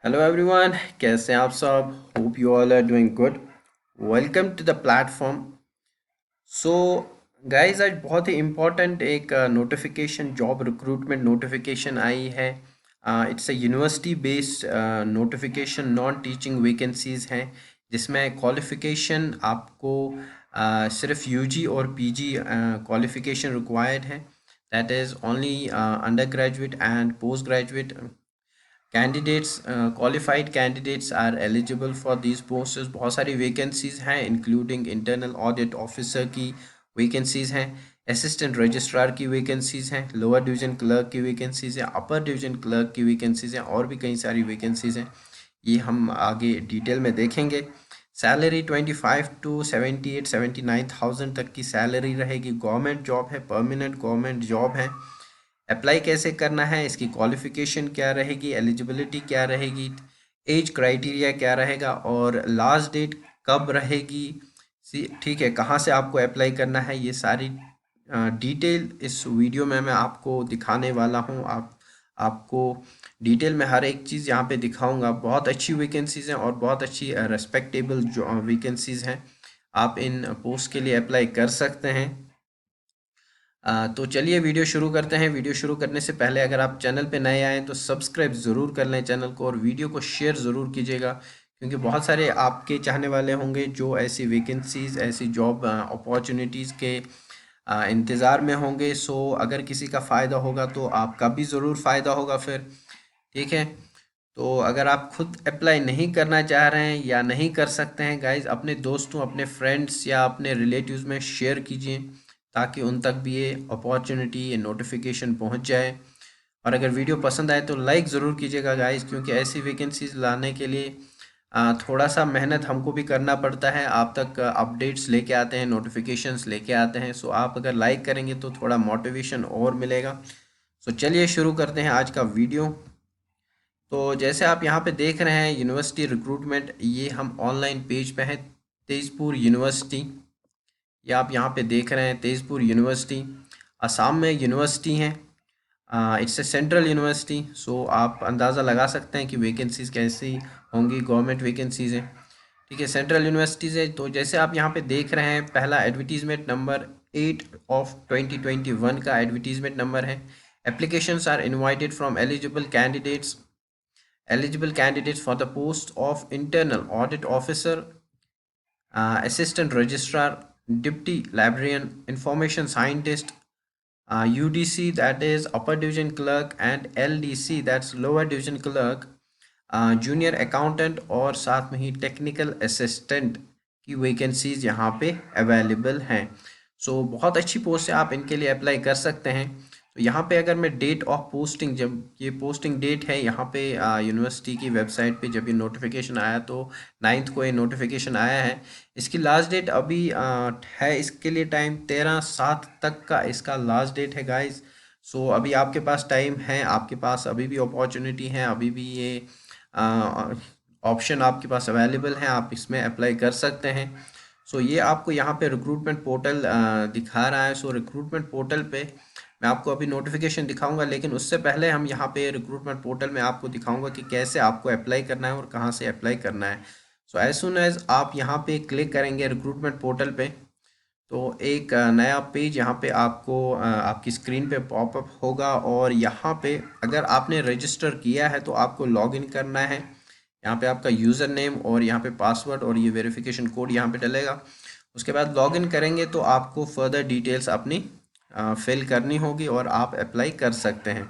Hello everyone, कैसे हैं आप सब? Hope you all are doing good. Welcome to the platform. So guys, आज बहुत ही इम्पोर्टेंट एक नोटिफिकेशन, जॉब रिक्रूटमेंट नोटिफिकेशन आई है। It's a university based notification, non teaching vacancies हैं, जिसमें क्वालिफिकेशन आपको सिर्फ यूजी और पीजी क्वालिफिकेशन रिक्वायर्ड है। That is only undergraduate and postgraduate candidates, qualified candidates are eligible for these posts. बहुत सारी वैकेंसीज हैं, इंक्लूडिंग इंटरनल ऑडिट ऑफिसर की वैकेंसीज हैं, असिस्टेंट रजिस्ट्रार की वैकेंसीज हैं, लोअर डिवीजन क्लर्क की vacancies हैं, अपर डिवीजन क्लर्क की वैकेंसीज हैं, और भी कई सारी वैकेंसीज हैं। ये हम आगे डिटेल में देखेंगे। सैलरी 25 to 78 79,000 तक की सैलरी रहेगी। गवर्नमेंट जॉब है, परमानेंट गवर्नमेंट जॉब है। अप्लाई कैसे करना है, इसकी क्वालिफिकेशन क्या रहेगी, एलिजिबिलिटी क्या रहेगी, एज क्राइटेरिया क्या रहेगा, और लास्ट डेट कब रहेगी, ठीक है, कहाँ से आपको अप्लाई करना है, ये सारी डिटेल इस वीडियो में मैं आपको दिखाने वाला हूँ। आपको डिटेल में हर एक चीज़ यहाँ पे दिखाऊंगा। बहुत अच्छी वैकेंसीज़ हैं और बहुत अच्छी रेस्पेक्टेबल जो वैकेंसीज़ हैं। आप इन पोस्ट के लिए अप्लाई कर सकते हैं। तो चलिए वीडियो शुरू करते हैं। वीडियो शुरू करने से पहले अगर आप चैनल पे नए आए तो सब्सक्राइब ज़रूर कर लें चैनल को, और वीडियो को शेयर ज़रूर कीजिएगा, क्योंकि बहुत सारे आपके चाहने वाले होंगे जो ऐसी वैकेंसीज़, ऐसी जॉब अपॉर्चुनिटीज़ के इंतज़ार में होंगे। सो अगर किसी का फ़ायदा होगा तो आपका भी ज़रूर फ़ायदा होगा फिर, ठीक है। तो अगर आप खुद अप्लाई नहीं करना चाह रहे हैं या नहीं कर सकते हैं गाइज, अपने दोस्तों, अपने फ्रेंड्स या अपने रिलेटिव्स में शेयर कीजिए, ताकि उन तक भी ये अपॉर्चुनिटी, ये नोटिफिकेशन पहुंच जाए। और अगर वीडियो पसंद आए तो लाइक ज़रूर कीजिएगा गाइज, क्योंकि ऐसी वैकेंसीज लाने के लिए थोड़ा सा मेहनत हमको भी करना पड़ता है। आप तक अपडेट्स लेके आते हैं, नोटिफिकेशंस लेके आते हैं। सो आप अगर लाइक करेंगे तो थोड़ा मोटिवेशन और मिलेगा। सो चलिए शुरू करते हैं आज का वीडियो। तो जैसे आप यहाँ पे देख रहे हैं, यूनिवर्सिटी रिक्रूटमेंट, ये हम ऑनलाइन पेज पे हैं। तेजपुर यूनिवर्सिटी, ये आप यहाँ पे देख रहे हैं, तेजपुर यूनिवर्सिटी असम में यूनिवर्सिटी है। It's a central university. So आप अंदाज़ा लगा सकते हैं कि वैकेंसीज़ कैसी होंगी। गवर्नमेंट वैकेंसीज़ हैं, ठीक है, सेंट्रल यूनिवर्सिटीज़ है। तो जैसे आप यहाँ पे देख रहे हैं, पहला एडवर्टीज़मेंट नंबर 8/2021 का एडवर्टीज़मेंट नंबर है। Applications are invited from eligible candidates for the post of internal audit officer, assistant registrar, deputy librarian, information scientist, UDC, that is upper division clerk, and LDC, that's lower division clerk, junior accountant, और साथ में ही technical assistant की vacancies यहाँ पे available हैं। सो बहुत अच्छी post है, आप इनके लिए अप्लाई कर सकते हैं। तो यहाँ पे अगर मैं डेट ऑफ पोस्टिंग, जब ये पोस्टिंग डेट है, यहाँ पे यूनिवर्सिटी की वेबसाइट पे जब ये नोटिफिकेशन आया तो 9th को ये नोटिफिकेशन आया है। इसकी लास्ट डेट अभी है, इसके लिए टाइम 13/7 तक का इसका लास्ट डेट है गाइज। सो अभी आपके पास टाइम है, आपके पास अभी भी अपॉर्चुनिटी है, अभी भी ये ऑप्शन आपके पास अवेलेबल है, आप इसमें अप्लाई कर सकते हैं। सो ये आपको यहाँ पे रिक्रूटमेंट पोर्टल दिखा रहा है। सो रिक्रूटमेंट पोर्टल पे मैं आपको अभी नोटिफिकेशन दिखाऊंगा, लेकिन उससे पहले हम यहाँ पे रिक्रूटमेंट पोर्टल में आपको दिखाऊंगा कि कैसे आपको अप्लाई करना है और कहाँ से अप्लाई करना है। सो एज सुन एज आप यहाँ पे क्लिक करेंगे रिक्रूटमेंट पोर्टल पे, तो एक नया पेज यहाँ पे आपको आपकी स्क्रीन पे पॉपअप होगा, और यहाँ पे अगर आपने रजिस्टर किया है तो आपको लॉगिन करना है। यहाँ पे आपका यूज़र नेम और यहाँ पे पासवर्ड और ये वेरिफिकेशन कोड यहाँ पे डलेगा। उसके बाद लॉगिन करेंगे तो आपको फर्दर डिटेल्स अपनी फिल करनी होगी और आप अप्लाई कर सकते हैं।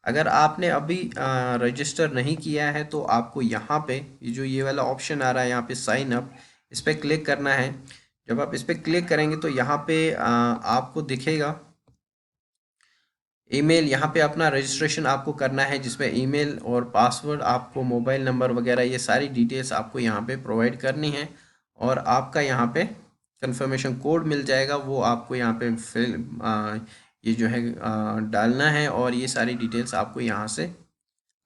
अगर आपने अभी रजिस्टर नहीं किया है तो आपको यहाँ पे ये जो ये वाला ऑप्शन आ रहा है, यहाँ पे साइन अप, इस पर क्लिक करना है। जब आप इस पर क्लिक करेंगे तो यहाँ पे आपको दिखेगा ईमेल। यहाँ पे अपना रजिस्ट्रेशन आपको करना है, जिसमें ईमेल और पासवर्ड, आपको मोबाइल नंबर वगैरह, ये सारी डिटेल्स आपको यहाँ पे प्रोवाइड करनी है। और आपका यहाँ पे कंफर्मेशन कोड मिल जाएगा, वो आपको यहाँ पे ये जो है डालना है, और ये सारी डिटेल्स आपको यहाँ से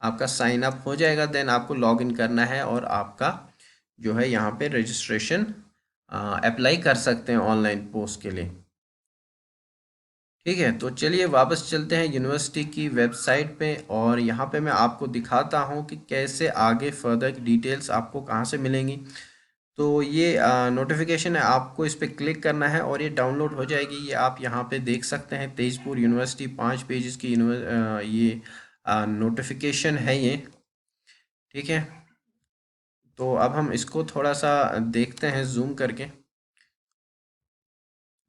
आपका साइन अप हो जाएगा। देन आपको लॉगिन करना है और आपका जो है यहाँ पे रजिस्ट्रेशन अप्लाई कर सकते हैं ऑनलाइन पोस्ट के लिए, ठीक है, तो चलिए वापस चलते हैं यूनिवर्सिटी की वेबसाइट पे और यहाँ पे मैं आपको दिखाता हूँ कि कैसे आगे फर्दर डिटेल्स आपको कहाँ से मिलेंगी। तो ये नोटिफिकेशन है, आपको इस पर क्लिक करना है और ये डाउनलोड हो जाएगी। ये आप यहाँ पे देख सकते हैं, तेजपुर यूनिवर्सिटी 5 पेजेस की ये नोटिफिकेशन है ये। ठीक है, तो अब हम इसको थोड़ा सा देखते हैं जूम करके।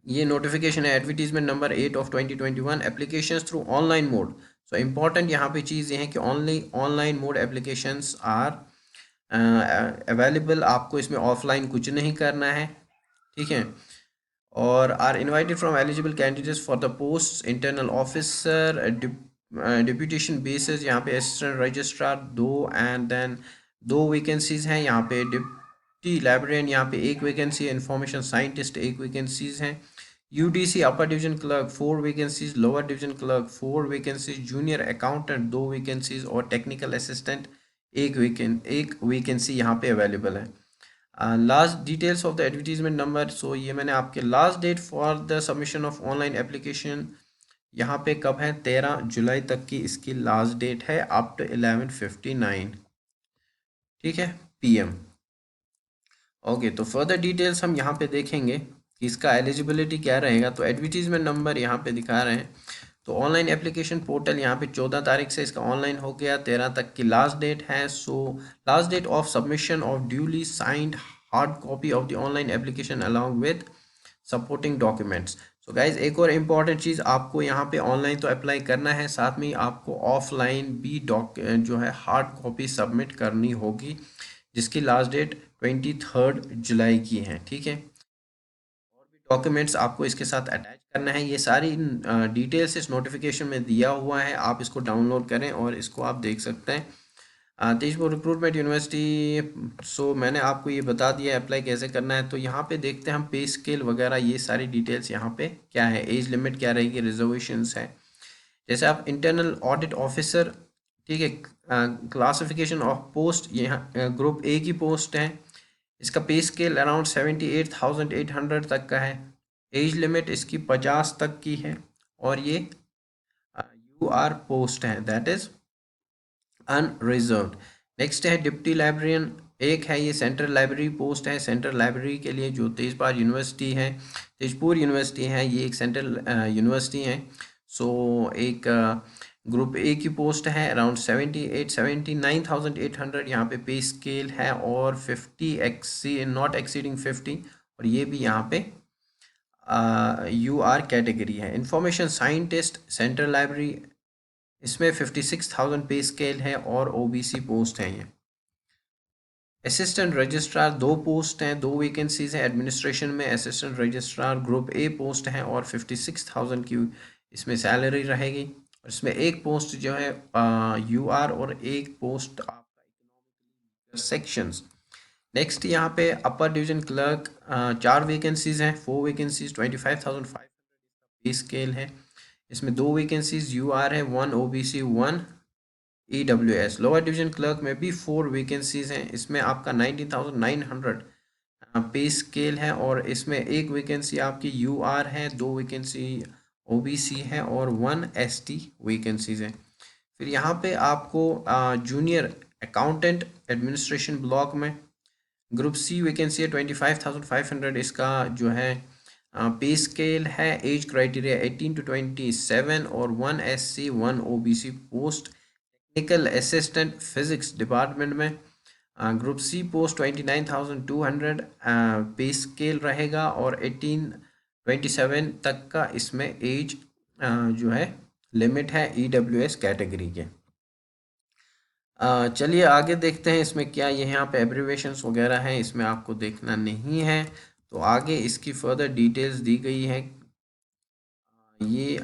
ये नोटिफिकेशन है, advertisement number 8/2021, applications through online mode. So important यहाँ पे चीज़ ये है कि only online mode applications are available. आपको इसमें ऑफलाइन कुछ नहीं करना है। ठीक है, और are invited from eligible candidates for the post internal officer deputation basis. यहाँ पे असिस्टेंट रजिस्ट्रार दो, एंड देन दो वैकेंसीज हैं। यहाँ पे डिप्टी लाइब्रेरियन यहाँ पे एक वैकेंसी है, इंफॉर्मेशन साइंटिस्ट एक वैकेंसीज हैं। UDC upper division clerk 4 vacancies, lower division clerk 4 vacancies, junior accountant 2 vacancies और टेक्निकल असिस्टेंट एक वैकेंसी यहाँ पे अवेलेबल है। Last details of the advertisement number. So ये मैंने आपके last date for the submission of online application यहाँ पे कब है, 13 जुलाई तक की इसकी लास्ट डेट है, अप टू 11:59। ठीक है, PM। ओके, तो फर्दर डिटेल्स हम यहाँ पे देखेंगे कि इसका एलिजिबिलिटी क्या रहेगा। तो एडवर्टीजमेंट नंबर यहाँ पे दिखा रहे हैं। तो ऑनलाइन एप्लीकेशन पोर्टल यहाँ पे 14 तारीख से इसका ऑनलाइन हो गया, 13 तक की लास्ट डेट है। So last date of submission of duly signed hard copy of the online application along with supporting documents. So guys, एक और इम्पॉर्टेंट चीज़, आपको यहाँ पे ऑनलाइन तो अप्लाई करना है, साथ में आपको ऑफलाइन भी जो है हार्ड कॉपी सबमिट करनी होगी, जिसकी लास्ट डेट 23 जुलाई की है। ठीक है, और भी डॉक्यूमेंट्स आपको इसके साथ अटैच करना है। ये सारी डिटेल्स इस नोटिफिकेशन में दिया हुआ है, आप इसको डाउनलोड करें और इसको आप देख सकते हैं। Tezpur recruitment university. सो मैंने आपको ये बता दिया अप्लाई कैसे करना है। तो यहाँ पे देखते हैं हम पे स्केल वगैरह, ये सारी डिटेल्स यहाँ पे क्या है, एज लिमिट क्या रहेगी, रिजर्वेशंस है। जैसे आप इंटरनल ऑडिट ऑफिसर, ठीक है, क्लासिफिकेशन ऑफ पोस्ट, यहाँ ग्रुप ए की पोस्ट है। इसका पे स्केल अराउंड 78,800 तक का है। एज लिमिट इसकी 50 तक की है, और ये UR पोस्ट है, दैट इज अनरिजर्व्ड। नेक्स्ट है डिप्टी लाइब्रेरियन, एक है, ये सेंट्रल लाइब्रेरी पोस्ट है। सेंट्रल लाइब्रेरी के लिए जो तेजपाल यूनिवर्सिटी है, तेजपुर यूनिवर्सिटी है, ये एक सेंट्रल यूनिवर्सिटी है। सो एक ग्रुप ए की पोस्ट है, अराउंड 79,800 यहाँ पे स्केल है, और 50 नॉट एक्सीडिंग 50, और ये भी यहाँ पे UR कैटेगरी है। इंफॉर्मेशन साइंटिस्ट सेंट्रल लाइब्रेरी, इसमें 56,000 पे स्केल है, और OBC पोस्ट है ये। असिस्टेंट रजिस्ट्रार 2 पोस्ट हैं, 2 वैकेंसीज हैं एडमिनिस्ट्रेशन में। Assistant registrar group A post है, और 56,000 की इसमें सैलरी रहेगी। और इसमें एक पोस्ट जो है UR, और एक पोस्ट आपका इकोनॉमिक सेक्शंस। नेक्स्ट यहाँ पे अपर डिवीजन क्लर्क 4 वैकेंसीज हैं, 4 वैकेंसीज, 25,500 पे स्केल है। इसमें 2 वैकेंसीज UR है, 1 OBC, 1 EWS। Lower division clerk में भी 4 वैकेंसीज हैं, इसमें आपका 19,900 पे स्केल है, और इसमें एक वैकेंसी आपकी UR है, 2 वैकेंसी OBC है, और 1 ST वैकेंसीज है। फिर यहाँ पे आपको जूनियर अकाउंटेंट एडमिनिस्ट्रेशन ब्लॉक में ग्रुप C वैकेंसी है, 25,500 इसका जो है पे स्केल है। एज क्राइटेरिया 18 to 27, और 1 SC 1 OBC post. Technical assistant physics department में group C post 29,200 pay scale रहेगा, और 18-27 तक का इसमें एज जो है लिमिट है EWS कैटेगरी के। चलिए आगे देखते हैं इसमें क्या, ये यहाँ पे एब्रीवेशंस वगैरह हैं, इसमें आपको देखना नहीं है। तो आगे इसकी फर्दर डिटेल्स दी गई है। ये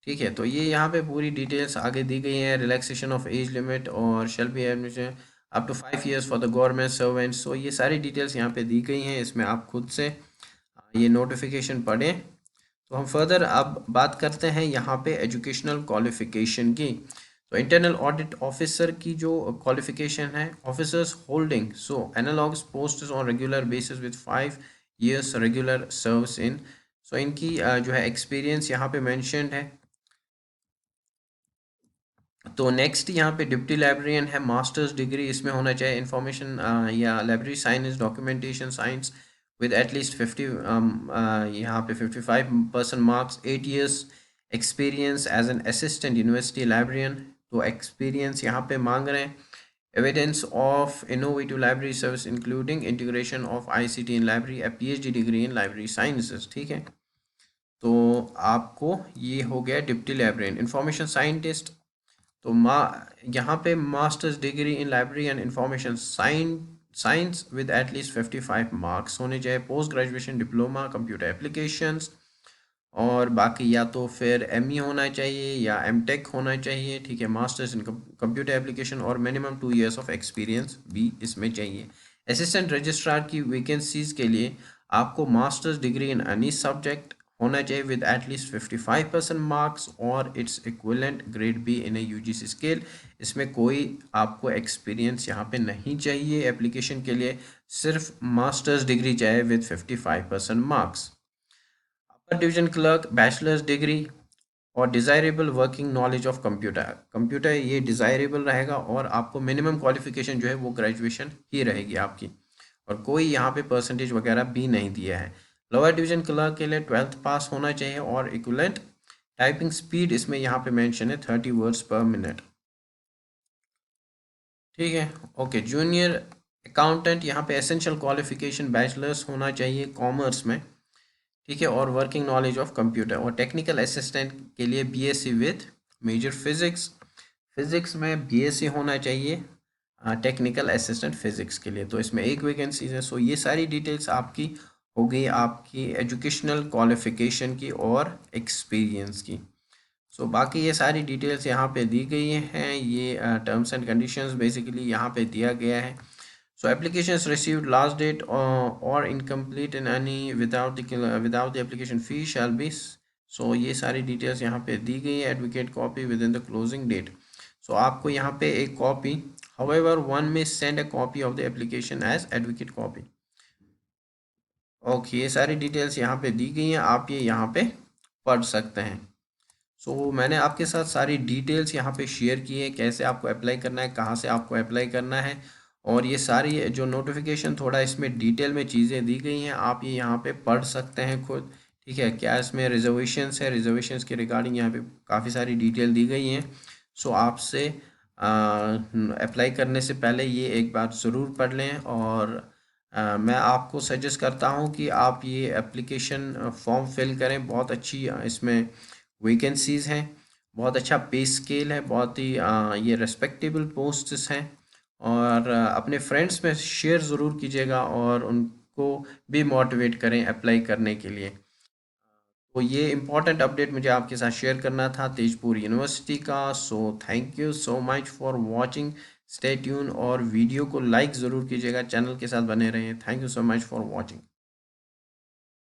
ठीक है, तो ये यहाँ पे पूरी डिटेल्स आगे दी गई हैं। रिलैक्सेशन ऑफ एज लिमिट, और shall be admission up to 5 years for the government servants. So ये सारी डिटेल्स यहाँ पे दी गई हैं, इसमें आप खुद से ये नोटिफिकेशन पढ़ें। तो हम फर्दर अब बात करते हैं यहाँ पे एजुकेशनल क्वालिफिकेशन की। तो इंटरनल ऑडिट ऑफिसर की जो क्वालिफिकेशन है, officers holding analogous post on regular basis with 5 years regular service in. So इनकी जो है एक्सपीरियंस यहाँ पे मेंशन्ड है। तो नेक्स्ट यहाँ पे डिप्टी लाइब्रेरियन है, मास्टर्स डिग्री इसमें होना चाहिए इंफॉर्मेशन या library science documentation science with at least 50 यहाँ पे 55% marks, 8 years experience as an assistant university librarian. तो एक्सपीरियंस यहाँ पे मांग रहे हैं। Evidence of innovative library service including integration of ICT in library, a PhD degree in library sciences. ठीक है, तो आपको ये हो गया डिप्टी लाइब्रेरियन। इंफॉर्मेशन साइंटिस्ट, तो यहाँ पे masters degree in library and information science with at least 55 marks होने चाहिए। Post graduation diploma computer applications, और बाकी या तो फिर एमई होना चाहिए या एमटेक होना चाहिए। ठीक है, मास्टर्स इन कंप्यूटर एप्लीकेशन और मिनिमम 2 years ऑफ एक्सपीरियंस भी इसमें चाहिए। असिस्टेंट रजिस्ट्रार की वैकेंसीज के लिए आपको masters degree in any subject होना चाहिए विद एटलीस्ट 55% मार्क्स और its equivalent grade be in A UGC scale. इसमें कोई आपको एक्सपीरियंस यहाँ पे नहीं चाहिए एप्लीकेशन के लिए, सिर्फ मास्टर्स डिग्री चाहिए with 55% marks. Upper division clerk bachelor's degree और desirable working knowledge of computer, computer ये डिज़ायरेबल रहेगा और आपको मिनिमम क्वालिफिकेशन जो है वो ग्रेजुएशन ही रहेगी आपकी, और कोई यहाँ पे परसेंटेज वगैरह भी नहीं दिया है। लोअर डिवीजन क्लर्क के लिए 12th पास होना चाहिए और इक्विवेलेंट टाइपिंग स्पीड इसमें यहाँ पे मेंशन है 30 वर्ड्स पर मिनट। ठीक है, ओके। जूनियर अकाउंटेंट, यहाँ पे एसेंशियल क्वालिफिकेशन बैचलर्स होना चाहिए कॉमर्स में। ठीक है, और वर्किंग नॉलेज ऑफ कंप्यूटर। और टेक्निकल असिस्टेंट के लिए BSc with major physics, physics में बीएससी होना चाहिए टेक्निकल असिस्टेंट फिजिक्स के लिए। तो इसमें एक वैकेंसीज है। सो ये सारी डिटेल्स आपकी हो गई आपकी एजुकेशनल क्वालिफिकेशन की और एक्सपीरियंस की। सो बाकी ये सारी डिटेल्स यहाँ पे दी गई हैं। ये टर्म्स एंड कंडीशंस बेसिकली यहाँ पे दिया गया है। So applications received last date or incomplete in any without the application fee shall be, so ये सारी डिटेल्स यहाँ पे दी गई है। Advocate copy within the closing date, so आपको यहाँ पे एक copy, however one may send a copy of the application as advocate copy। Okay, ये सारी डिटेल्स यहाँ पे दी गई हैं, आप ये यहाँ पे पढ़ सकते हैं। मैंने आपके साथ सारी डिटेल्स यहाँ पे शेयर की है, कैसे आपको अप्लाई करना है, कहाँ से आपको अप्लाई करना है, और ये सारी जो नोटिफिकेशन थोड़ा इसमें डिटेल में चीज़ें दी गई हैं, आप ये यहाँ पे पढ़ सकते हैं खुद। ठीक है, क्या इसमें रिजर्वेशंस है, रिजर्वेशंस के रिगार्डिंग यहाँ पे काफ़ी सारी डिटेल दी गई हैं। आपसे अप्लाई करने से पहले ये एक बार ज़रूर पढ़ लें, और मैं आपको सजेस्ट करता हूँ कि आप ये एप्लीकेशन फॉर्म फिल करें। बहुत अच्छी इसमें वैकेंसीज़ हैं, बहुत अच्छा पे स्केल है, बहुत ही ये रेस्पेक्टेबल पोस्ट्स हैं, और अपने फ्रेंड्स में शेयर ज़रूर कीजिएगा और उनको भी मोटिवेट करें अप्लाई करने के लिए। तो ये इम्पॉर्टेंट अपडेट मुझे आपके साथ शेयर करना था तेजपुर यूनिवर्सिटी का। Thank you so much for watching, stay tune, और वीडियो को लाइक ज़रूर कीजिएगा, चैनल के साथ बने रहें। Thank you so much for watching.